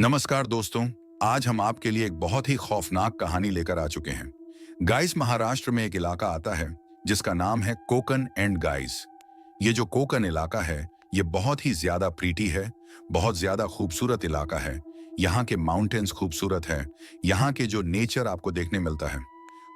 नमस्कार दोस्तों। आज हम आपके लिए एक बहुत ही खौफनाक कहानी लेकर आ चुके हैं। गाइस, महाराष्ट्र में एक इलाका आता है जिसका नाम है कोकन एंड गाइस। ये जो कोकन इलाका है, ये बहुत ही ज्यादा प्रीटी है, बहुत ज्यादा खूबसूरत इलाका है। यहाँ के माउंटेन्स खूबसूरत है, यहाँ के जो नेचर आपको देखने मिलता है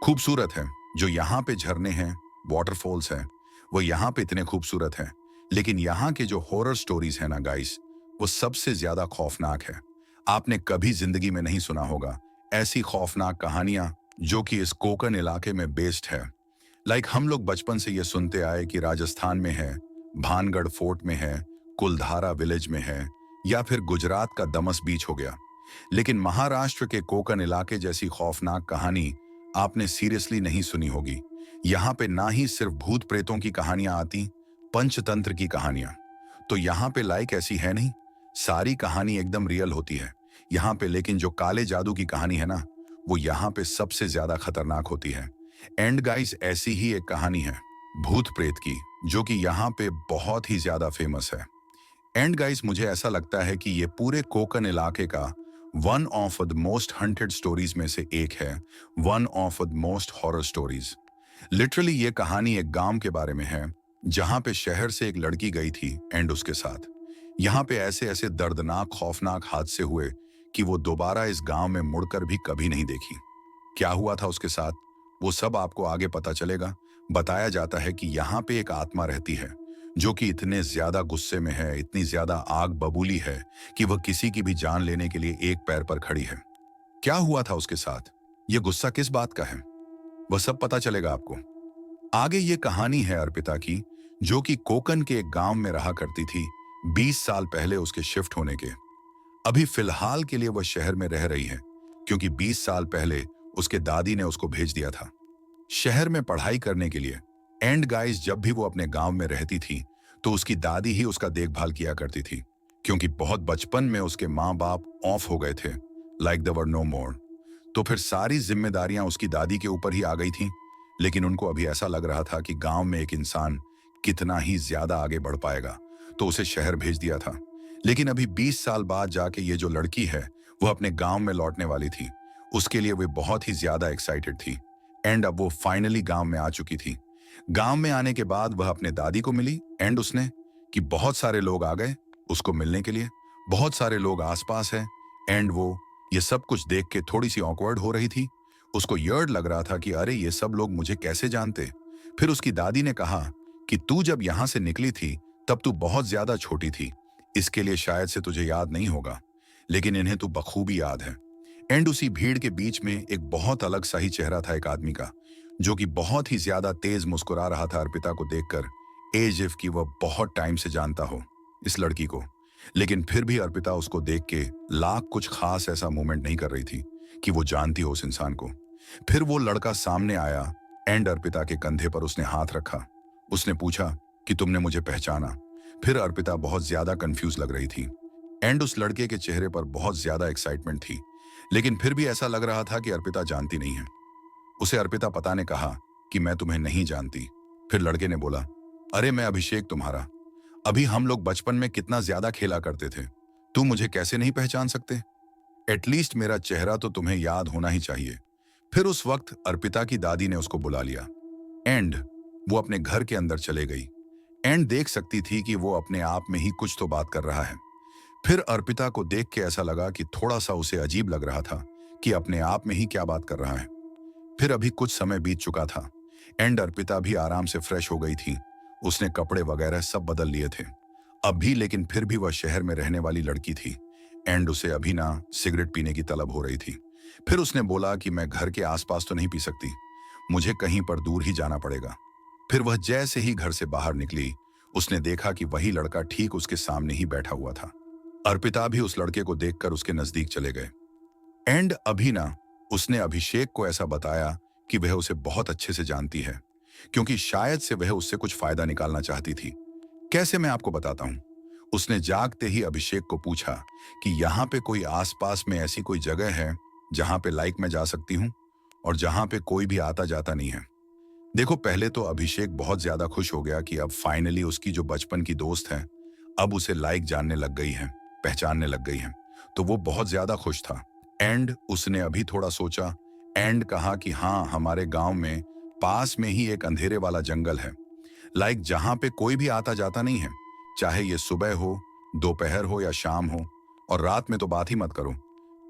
खूबसूरत है। जो यहाँ पे झरने हैं, वाटरफॉल्स हैं, वो यहाँ पे इतने खूबसूरत हैं। लेकिन यहाँ के जो हॉरर स्टोरीज है ना गाइस, वो सबसे ज्यादा खौफनाक है। आपने कभी जिंदगी में नहीं सुना होगा ऐसी खौफनाक कहानियां जो कि इस कोकन इलाके में बेस्ड है। हम लोग बचपन से ये सुनते आए कि राजस्थान में है, भानगढ़ फोर्ट में है, कुलधारा विलेज में है, या फिर गुजरात का दमस बीच हो गया। लेकिन महाराष्ट्र के कोकन इलाके जैसी खौफनाक कहानी आपने सीरियसली नहीं सुनी होगी। यहाँ पे ना ही सिर्फ भूत प्रेतों की कहानियां आती, पंचतंत्र की कहानियां तो यहाँ पे लाइक ऐसी है नहीं। सारी कहानी एकदम रियल होती है यहाँ पे। लेकिन जो काले जादू की कहानी है ना, वो यहाँ पे सबसे ज्यादा खतरनाक होती है। एंड गाइस, ऐसी ही एक कहानी है भूत प्रेत की, जो कि यहाँ पे बहुत ही ज्यादा फेमस है। एंड गाइस, मुझे ऐसा लगता है कि ये पूरे कोकन इलाके का one of the most haunted stories में से एक है, one of the most horror stories. Literally ये कहानी एक गांव के बारे में है जहां पे शहर से एक लड़की गई थी एंड उसके साथ यहाँ पे ऐसे ऐसे दर्दनाक खौफनाक हादसे हुए कि वो दोबारा इस गांव में मुड़कर भी कभी नहीं देखी। क्या हुआ था उसके साथ, वो सब आपको आगे पता चलेगा। बताया जाता है कि यहाँ पे एक आत्मा रहती है जो कि इतने ज्यादा गुस्से में है, इतनी ज्यादा आग बबूली है कि वह किसी की भी जान लेने के लिए एक पैर पर खड़ी है। क्या हुआ था उसके साथ, ये गुस्सा किस बात का है, वह सब पता चलेगा आपको आगे। ये कहानी है अर्पिता की, जो कि कोकन के एक गांव में रहा करती थी 20 साल पहले उसके शिफ्ट होने के। अभी फिलहाल के लिए वह शहर में रह रही है क्योंकि 20 साल पहले उसके दादी ने उसको भेज दिया था शहर में पढ़ाई करने के लिए। एंड गाइस, जब भी वो अपने गांव में रहती थी तो उसकी दादी ही उसका देखभाल किया करती थी, क्योंकि बहुत बचपन में उसके माँ बाप ऑफ हो गए थे, लाइक दे वर नो मोर। तो फिर सारी जिम्मेदारियां उसकी दादी के ऊपर ही आ गई थी। लेकिन उनको अभी ऐसा लग रहा था कि गांव में एक इंसान कितना ही ज्यादा आगे बढ़ पाएगा, तो उसे शहर भेज दिया था। लेकिन अभी 20 साल बाद जाके ये जो लड़की है वो अपने गांव में लौटने वाली थी। उसके लिए वे बहुत ही ज्यादा एक्साइटेड थी। एंड अब वो फाइनली गांव में आ चुकी थी। गांव में आने के बाद वह अपने दादी को मिली एंड उसने कि बहुत सारे लोग आ गए उसको मिलने के लिए, बहुत सारे लोग आसपास हैं। एंड वो ये सब कुछ देख के थोड़ी सी ऑकवर्ड हो रही थी। उसको यर्ड लग रहा था कि अरे ये सब लोग मुझे कैसे जानते। फिर उसकी दादी ने कहा कि तू जब यहां से निकली थी तब तू बहुत ज्यादा छोटी थी, इसके लिए शायद से तुझे याद नहीं होगा, लेकिन इन्हें तू बखूबी याद है। एंड उसी भीड़ के बीच में एक बहुत अलग सा ही चेहरा था एक आदमी का, जो कि बहुत ही ज्यादा तेज मुस्कुरा रहा था अर्पिता को देखकर, एज इफ कि वह बहुत टाइम से जानता हो इस लड़की को। लेकिन फिर भी अर्पिता उसको देख के लाख कुछ खास ऐसा मूवमेंट नहीं कर रही थी कि वो जानती हो उस इंसान को। फिर वो लड़का सामने आया एंड अर्पिता के कंधे पर उसने हाथ रखा। उसने पूछा कि तुमने मुझे पहचाना। फिर अर्पिता बहुत ज्यादा कंफ्यूज लग रही थी एंड उस लड़के के चेहरे पर बहुत ज्यादा एक्साइटमेंट थी, लेकिन फिर भी ऐसा लग रहा था कि अर्पिता जानती नहीं है उसे। अर्पिता पता ने कहा कि मैं तुम्हें नहीं जानती। फिर लड़के ने बोला, अरे मैं अभिषेक तुम्हारा, अभी हम लोग बचपन में कितना ज्यादा खेला करते थे, तुम मुझे कैसे नहीं पहचान सकते? एटलीस्ट मेरा चेहरा तो तुम्हें याद होना ही चाहिए। फिर उस वक्त अर्पिता की दादी ने उसको बुला लिया एंड वो अपने घर के अंदर चले गई एंड देख सकती थी कि वो अपने आप में ही कुछ तो बात कर रहा है। फिर अर्पिता को देख के ऐसा लगा कि थोड़ा सा उसे अजीब लग रहा था कि अपने आप में ही क्या बात कर रहा है। फिर अभी कुछ समय बीत चुका था एंड अर्पिता भी आराम से फ्रेश हो गई थी। उसने कपड़े वगैरह सब बदल लिए थे अभी, लेकिन फिर भी वह शहर में रहने वाली लड़की थी एंड उसे अभी ना सिगरेट पीने की तलब हो रही थी। फिर उसने बोला कि मैं घर के आसपास तो नहीं पी सकती, मुझे कहीं पर दूर ही जाना पड़ेगा। फिर वह जैसे ही घर से बाहर निकली, उसने देखा कि वही लड़का ठीक उसके सामने ही बैठा हुआ था। अर्पिता भी उस लड़के को देखकर उसके नजदीक चले गए एंड अभी ना उसने अभिषेक को ऐसा बताया कि वह उसे बहुत अच्छे से जानती है, क्योंकि शायद से वह उससे कुछ फायदा निकालना चाहती थी। कैसे, मैं आपको बताता हूं। उसने जागते ही अभिषेक को पूछा कि यहाँ पे कोई आसपास में ऐसी कोई जगह है जहां पे लाइक मैं जा सकती हूँ और जहां पे कोई भी आता जाता नहीं है। देखो, पहले तो अभिषेक बहुत ज्यादा खुश हो गया कि अब फाइनली उसकी जो बचपन की दोस्त है अब उसे लाइक जानने लग गई है, पहचानने लग गई है। तो वो बहुत ज्यादा खुश था। एंड उसने अभी थोड़ा सोचा एंड कहा कि हाँ, हमारे गांव में पास में ही एक अंधेरे वाला जंगल है, लाइक जहां पे कोई भी आता जाता नहीं है, चाहे ये सुबह हो, दोपहर हो या शाम हो, और रात में तो बात ही मत करो।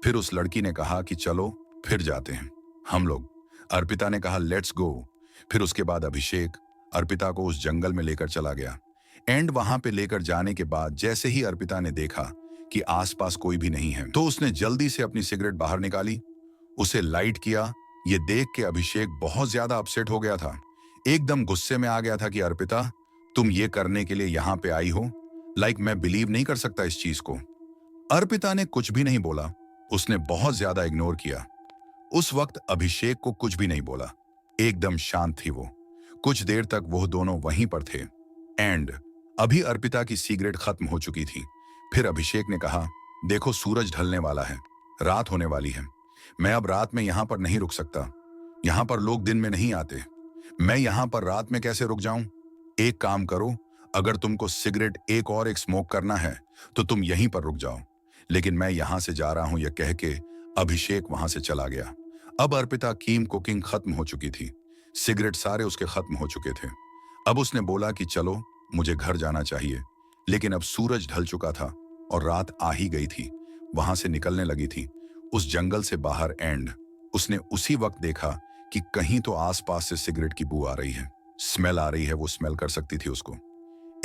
फिर उस लड़की ने कहा कि चलो फिर जाते हैं हम लोग। अर्पिता ने कहा लेट्स गो। फिर उसके बाद अभिषेक अर्पिता को उस जंगल में लेकर चला गया। एंड वहां पे लेकर जाने के बाद जैसे ही अर्पिता ने देखा कि आसपास कोई भी नहीं है, तो उसने जल्दी से अपनी सिगरेट बाहर निकाली, उसे लाइट किया। ये देख के अभिषेक बहुत ज्यादा अपसेट हो गया था, एकदम गुस्से में आ गया था कि अर्पिता, तुम ये करने के लिए यहाँ पे आई हो? लाइक मैं बिलीव नहीं कर सकता इस चीज को। अर्पिता ने कुछ भी नहीं बोला, उसने बहुत ज्यादा इग्नोर किया। उस वक्त अभिषेक को कुछ भी नहीं बोला, एकदम शांत थी वो। कुछ देर तक वो दोनों वहीं पर थे। एंड अभी अर्पिता की सिगरेट खत्म हो चुकी थी। फिर अभिषेक ने कहा, देखो सूरज ढलने वाला है, रात होने वाली है, मैं अब रात में यहां पर नहीं रुक सकता। यहां पर लोग दिन में नहीं आते, मैं यहां पर रात में कैसे रुक जाऊं? एक काम करो, अगर तुमको सिगरेट एक स्मोक करना है तो तुम यहीं पर रुक जाओ, लेकिन मैं यहां से जा रहा हूं, यह कह के अभिषेक वहां से चला गया। अब अर्पिता की कुकिंग खत्म हो चुकी थी, सिगरेट सारे उसके खत्म हो चुके थे। अब उसने बोला कि चलो मुझे घर जाना चाहिए, लेकिन अब सूरज ढल चुका था और रात आ ही गई थी, वहां से निकलने लगी थी उस जंगल से बाहर। एंड उसने उसी वक्त देखा कि कहीं तो आसपास से सिगरेट की बू आ रही है, स्मेल आ रही है, वो स्मेल कर सकती थी उसको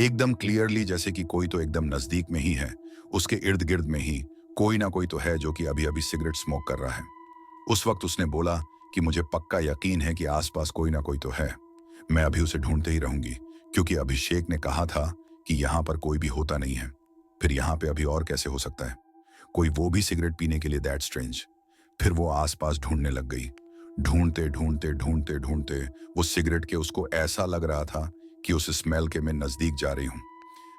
एकदम क्लियरली, जैसे कि कोई तो एकदम नजदीक में ही है, उसके इर्द गिर्द में ही कोई ना कोई तो है जो कि अभी अभी सिगरेट स्मोक कर रहा है। उस वक्त उसने बोला कि मुझे पक्का यकीन है कि आसपास कोई ना कोई तो है, मैं अभी उसे ढूंढते ही रहूंगी, क्योंकि अभिषेक ने कहा था कि यहाँ पर कोई भी होता नहीं है। फिर यहाँ पे अभी और कैसे हो सकता है, कोई वो भी सिगरेट पीने के लिए? That strange. फिर वो आसपास ढूंढने लग गई, ढूंढते ढूंढते ढूंढते ढूंढते वो सिगरेट के उसको ऐसा लग रहा था कि उस स्मेल के मैं नजदीक जा रही हूँ,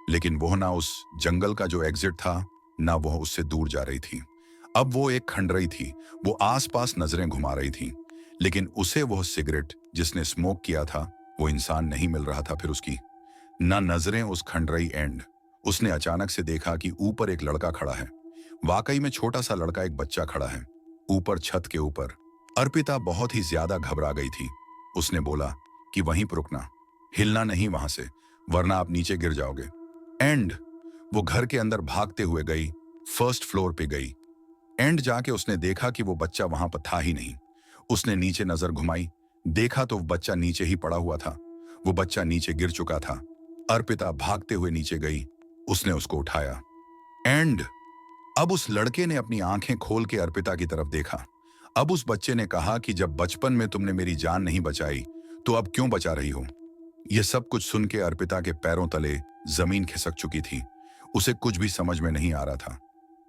लेकिन वो ना उस जंगल का जो एग्जिट था, ना वह उससे दूर जा रही थी। अब वो एक खंडरई थी, वो आसपास नजरें घुमा रही थी, लेकिन उसे वह सिगरेट जिसने स्मोक किया था वो इंसान नहीं मिल रहा था। फिर उसकी ना नजरें उस खंडरई। एंड उसने अचानक से देखा कि ऊपर एक लड़का खड़ा है, वाकई में छोटा सा लड़का, एक बच्चा खड़ा है ऊपर छत के ऊपर। अर्पिता बहुत ही ज्यादा घबरा गई थी। उसने बोला कि वहीं पर रुकना, हिलना नहीं वहां से, वरना आप नीचे गिर जाओगे। एंड वो घर के अंदर भागते हुए गई, फर्स्ट फ्लोर पे गई। एंड जाके उसने देखा कि वो बच्चा वहां पर था ही नहीं। उसने नीचे नजर घुमाई, देखा तो वो बच्चा नीचे ही पड़ा हुआ था, वो बच्चा नीचे गिर चुका था। अर्पिता भागते हुए नीचे गई, उसने उसको उठाया। एंड अब उस लड़के ने अपनी आंखें खोल के अर्पिता की तरफ देखा। अब उस बच्चे ने कहा कि जब बचपन में तुमने मेरी जान नहीं बचाई तो अब क्यों बचा रही हो? यह सब कुछ सुन के अर्पिता के पैरों तले जमीन खिसक चुकी थी, उसे कुछ भी समझ में नहीं आ रहा था।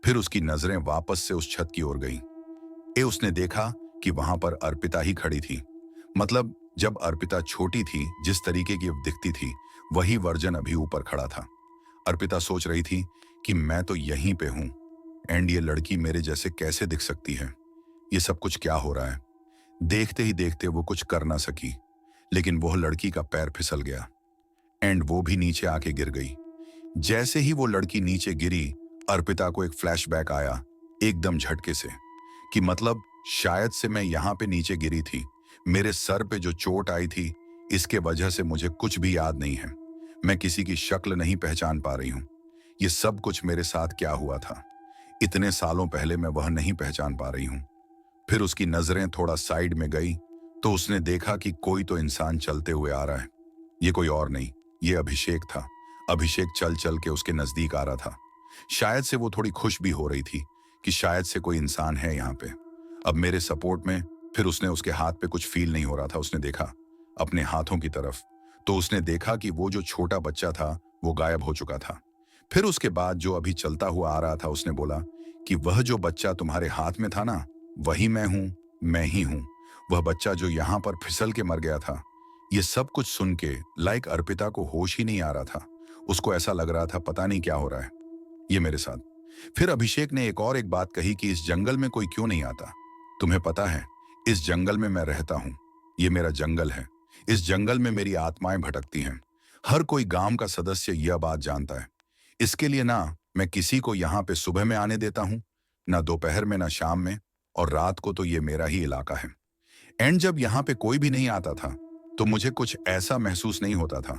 फिर उसकी नजरें वापस से उस छत की ओर गईं। उसने देखा कि वहां पर अर्पिता ही खड़ी थी, मतलब जब अर्पिता छोटी थी जिस तरीके की अब दिखती थी, वही वर्जन अभी ऊपर खड़ा था। अर्पिता सोच रही थी कि मैं तो यहीं पे हूं, एंड ये लड़की मेरे जैसे कैसे दिख सकती है? ये सब कुछ क्या हो रहा है? देखते ही देखते वो कुछ कर ना सकी, लेकिन वह लड़की का पैर फिसल गया एंड वो भी नीचे आके गिर गई। जैसे ही वो लड़की नीचे गिरी, अर्पिता को एक फ्लैशबैक आया एकदम झटके से, कि मतलब शायद से मैं यहाँ पे नीचे गिरी थी, मेरे सर पे जो चोट आई थी इसके वजह से मुझे कुछ भी याद नहीं है, मैं किसी की शक्ल नहीं पहचान पा रही हूँ। ये सब कुछ मेरे साथ क्या हुआ था इतने सालों पहले, मैं वह नहीं पहचान पा रही हूँ। फिर उसकी नजरें थोड़ा साइड में गई तो उसने देखा कि कोई तो इंसान चलते हुए आ रहा है। ये कोई और नहीं, ये अभिषेक था। अभिषेक चल चल के उसके नजदीक आ रहा था। शायद से वो थोड़ी खुश भी हो रही थी कि शायद से कोई इंसान है यहाँ पे, अब मेरे सपोर्ट में। फिर उसने उसके हाथ पे कुछ फील नहीं हो रहा था, उसने देखा अपने हाथों की तरफ, तो उसने देखा कि वो जो छोटा बच्चा था वो गायब हो चुका था। फिर उसके बाद जो अभी चलता हुआ आ रहा था, उसने बोला कि वह जो बच्चा तुम्हारे हाथ में था ना, वही मैं हूं, मैं ही हूं, वह बच्चा जो यहां पर फिसल के मर गया था। ये सब कुछ सुन के लाइक अर्पिता को होश ही नहीं आ रहा था, उसको ऐसा लग रहा था पता नहीं क्या हो रहा है ये मेरे साथ। फिर अभिषेक ने एक बात कही कि इस जंगल में कोई क्यों नहीं आता? तुम्हें पता है, इस जंगल में मैं रहता हूं, ये मेरा जंगल है, इस जंगल में मेरी आत्माएं भटकती हैं, हर कोई गांव का सदस्य यह बात जानता है। इसके लिए ना मैं किसी को यहाँ पे सुबह में आने देता हूँ, ना दोपहर में ना शाम में, और रात को तो ये मेरा ही इलाका है। एंड जब यहाँ पे कोई भी नहीं आता था तो मुझे कुछ ऐसा महसूस नहीं होता था,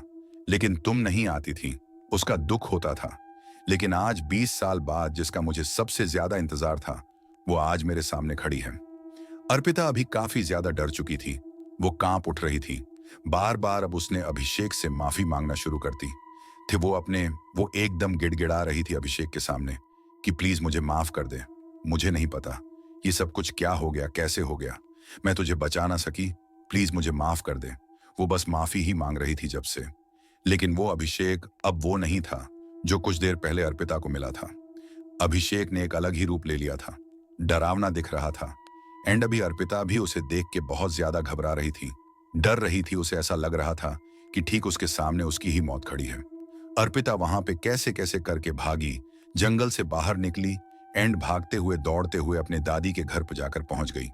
लेकिन तुम नहीं आती थी उसका दुख होता था। लेकिन आज 20 साल बाद जिसका मुझे सबसे ज्यादा इंतजार था, वो आज मेरे सामने खड़ी है। अर्पिता अभी काफी ज्यादा डर चुकी थी। वो कांप उठ रही थी। बार बार अब उसने अभिषेक से माफी मांगना शुरू कर दी थी। वो एकदम गिड़गिड़ा रही थी अभिषेक के सामने कि प्लीज मुझे माफ कर दे। मुझे नहीं पता ये सब कुछ क्या हो गया, कैसे हो गया। मैं तुझे बचा ना सकी, प्लीज मुझे माफ कर दे। वो बस माफी ही मांग रही थी जब से। लेकिन वो अभिषेक अब वो नहीं था जो कुछ देर पहले अर्पिता को मिला था। अभिषेक ने एक अलग ही रूप ले लिया था। डरावना दिख रहा था। एंड अभी अर्पिता भी उसे देख के बहुत ज्यादा घबरा रही थी, डर रही थी। उसे ऐसा लग रहा था कि ठीक उसके सामने उसकी ही मौत खड़ी है। अर्पिता वहां पे कैसे कैसे करके भागी, जंगल से बाहर निकली। एंड भागते हुए दौड़ते हुए अपने दादी के घर पर जाकर पहुंच गई।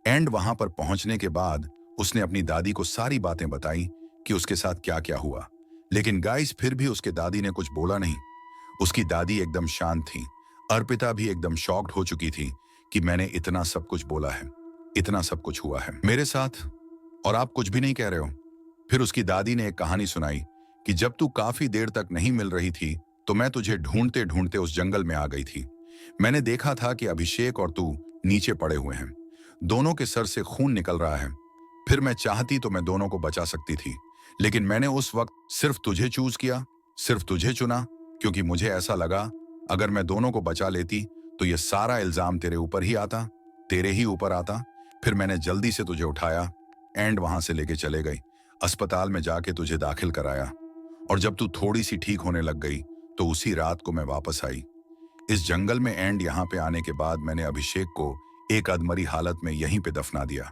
एंड वहां पर पहुंचने के बाद उसने अपनी दादी को सारी बातें बताई कि उसके साथ क्या क्या हुआ। लेकिन गाइस फिर भी उसके दादी ने कुछ बोला नहीं। उसकी दादी एकदम शांत थी। अर्पिता भी एकदम शॉक्ड हो चुकी थी कि मैंने इतना सब कुछ बोला है, इतना सब कुछ हुआ है मेरे साथ, और आप कुछ भी नहीं कह रहे हो। फिर उसकी दादी ने एक कहानी सुनाई कि जब तू काफी देर तक नहीं मिल रही थी तो मैं तुझे ढूंढते ढूंढते उस जंगल में आ गई थी। मैंने देखा था कि अभिषेक और तू नीचे पड़े हुए हैं, दोनों के सर से खून निकल रहा है। फिर मैं चाहती तो मैं दोनों को बचा सकती थी, लेकिन मैंने उस वक्त सिर्फ तुझे चूज किया, सिर्फ तुझे चुना, क्योंकि मुझे ऐसा लगा अगर मैं दोनों को बचा लेती तो ये सारा इल्जाम तेरे ऊपर ही आता, तेरे ही ऊपर आता। फिर मैंने जल्दी से तुझे उठाया एंड वहां से लेके चले गई। अस्पताल में जाके तुझे दाखिल कराया, और जब तू थोड़ी सी ठीक होने लग गई तो उसी रात को मैं वापस आई इस जंगल में। एंड यहाँ पे आने के बाद मैंने अभिषेक को एक अधमरी हालत में यहीं पे दफना दिया।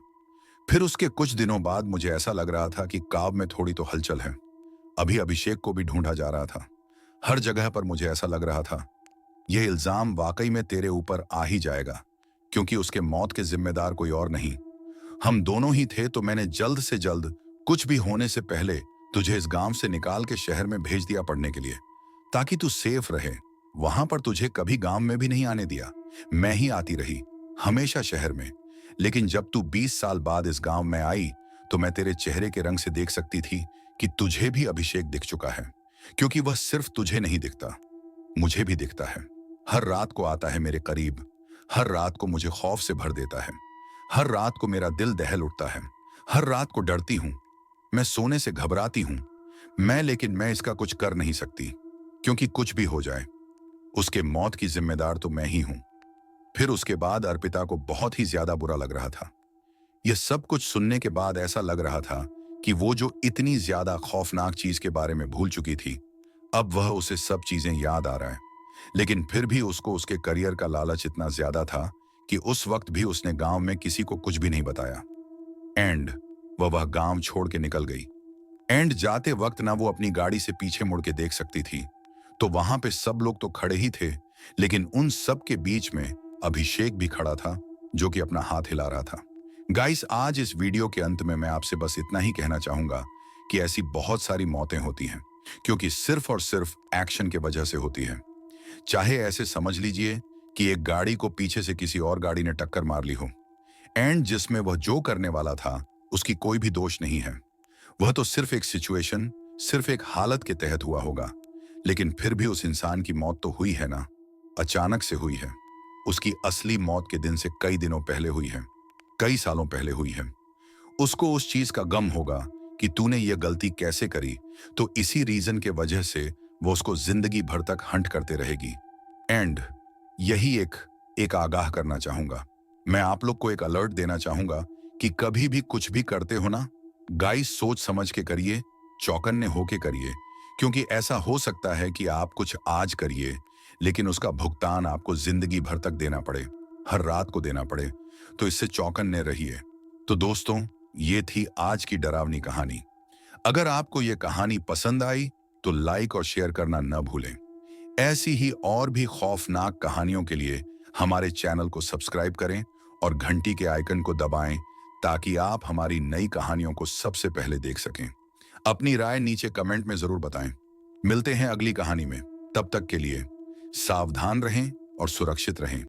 फिर उसके कुछ दिनों बाद मुझे ऐसा लग रहा था कि काव में थोड़ी तो हलचल है। अभी अभिषेक को भी ढूंढा जा रहा था। हर जगह पर मुझे ऐसा लग रहा था यह इल्जाम वाकई में तेरे ऊपर आ ही जाएगा, क्योंकि उसके मौत के जिम्मेदार कोई और नहीं, हम दोनों ही थे। तो मैंने जल्द से जल्द, कुछ भी होने से पहले, तुझे इस गांव से निकाल के शहर में भेज दिया पढ़ने के लिए, ताकि तू सेफ रहे। वहां पर तुझे कभी गांव में भी नहीं आने दिया। मैं ही आती रही, हमेशा शहर में। लेकिन जब तू 20 साल बाद इस गांव में आई तो मैं तेरे चेहरे के रंग से देख सकती थी कि तुझे भी अभिषेक दिख चुका है, क्योंकि वह सिर्फ तुझे नहीं दिखता, मुझे भी दिखता है। हर रात को आता है मेरे करीब, हर रात को मुझे खौफ से भर देता है, हर रात को मेरा दिल दहल उठता है, हर रात को डरती हूं, मैं सोने से घबराती हूं। लेकिन मैं इसका कुछ कर नहीं सकती, क्योंकि कुछ भी हो जाए उसके मौत की जिम्मेदार तो मैं ही हूं। फिर उसके बाद अर्पिता को बहुत ही ज्यादा बुरा लग रहा था। यह सब कुछ सुनने के बाद ऐसा लग रहा था कि वो जो इतनी ज्यादा खौफनाक चीज के बारे में भूल चुकी थी, अब वह उसे सब चीजें याद आ रहा है। लेकिन फिर भी उसको उसके करियर का लालच इतना ज्यादा था कि उस वक्त भी उसने गांव में किसी को कुछ भी नहीं बताया। एंड वह गांव छोड़ के निकल गई। एंड जाते वक्त ना वो अपनी गाड़ी से पीछे मुड़ के देख सकती थी। तो वहां पे सब लोग तो खड़े ही थे, लेकिन उन सब के बीच में अभिषेक भी खड़ा था, जो कि अपना हाथ हिला रहा था। गाइस, आज इस वीडियो के अंत में मैं आपसे बस इतना ही कहना चाहूंगा कि ऐसी बहुत सारी मौतें होती हैं, क्योंकि सिर्फ और सिर्फ एक्शन के वजह से होती है। चाहे ऐसे समझ लीजिए कि एक गाड़ी को पीछे से किसी और गाड़ी ने टक्कर मार ली हो, एंड जिसमें वह जो करने वाला था उसकी कोई भी दोष नहीं है। वह तो सिर्फ एक सिचुएशन, सिर्फ एक हालत के तहत हुआ होगा। लेकिन फिर भी उस इंसान की मौत तो हुई है ना, अचानक से हुई है। उसकी असली मौत के दिन से कई दिनों पहले हुई है, कई सालों पहले हुई है। उसको उस चीज का गम होगा कि तूने यह गलती कैसे करी, तो इसी रीजन के वजह से वो उसको जिंदगी भर तक हंट करते रहेगी। एंड यही एक आगाह करना चाहूंगा, मैं आप लोग को एक अलर्ट देना चाहूंगा कि कभी भी कुछ भी करते हो ना, गाइस, सोच समझ के करिए, चौकन्ने होके करिए, क्योंकि ऐसा हो सकता है कि आप कुछ आज करिए लेकिन उसका भुगतान आपको जिंदगी भर तक देना पड़े, हर रात को देना पड़े। तो इससे चौकन्ने रहिए। तो दोस्तों, ये थी आज की डरावनी कहानी। अगर आपको ये कहानी पसंद आई तो लाइक और शेयर करना न भूलें। ऐसी ही और भी खौफनाक कहानियों के लिए हमारे चैनल को सब्सक्राइब करें और घंटी के आइकन को दबाएं, ताकि आप हमारी नई कहानियों को सबसे पहले देख सकें। अपनी राय नीचे कमेंट में जरूर बताएं। मिलते हैं अगली कहानी में, तब तक के लिए सावधान रहें और सुरक्षित रहें।